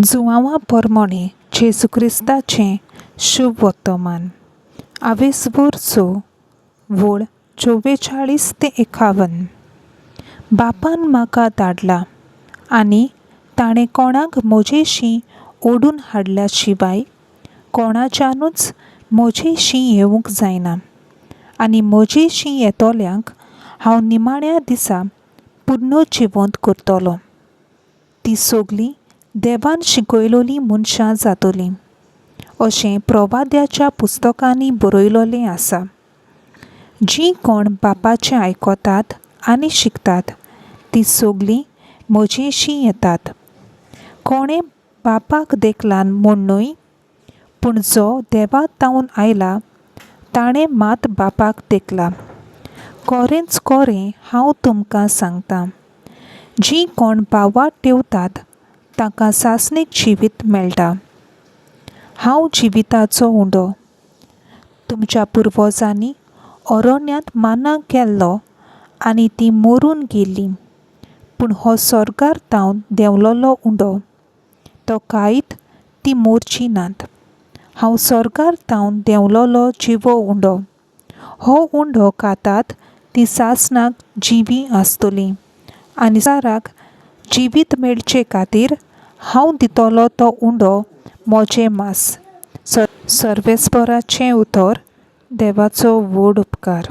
जुवांवा पोरमोणे जेजू क्रिस्ताचें शुभ वर्तमान आवेसवरचो वोळ 44 ते 51। बापान म्हाका धाडला आनी ताणें कोणाक म्हजेशी ओडून हाडल्या शिवाय कोणाच्यानूच म्हजेशी येवंक जायना। आनी म्हजेशी येतोल्यांक हांव निमाण्या दिसा पुनर्जिवंत करतलों। ती सगळीं देवान शिकयलोलीं मनशां जातलीं अशें प्रवाद्याच्या पुस्तकांनी बरयलोलें आसा। जीं कोण बापाचें आयकतात आनी शिकतात तीं सगळीं म्हजेशी येतात। कोणें बापाक देखलां म्हूण न्हय, पूण जो देवा तावन आयला ताणें मात बापाक देखला। खरेंच खरें हांव तुमकां सांगतां, जीं कोण भावाक ठेवतात तांकां सासणीक जिवीत मेळटा। हांव जिविताचो उंडो। तुमच्या पुर्वजांनी अरण्यांत माना केल्लो आनी तीं मरून गेलीं, पूण हो स्वर्गार तावन देंवलोलो उंडो तो कांयत तीं मरचीं नात। हांव स्वर्गार तावन देंवलोलो जिवो उंडो। हो उंडो खातात तीं सासणाक जिवीं आसतलीं आनी संवसाराक जिवीत मेळचे खातीर हांव दितलों तो उंडो म्हजें मांस। सर्वेस्पराचें उतर। देवाचो व्हड उपकार।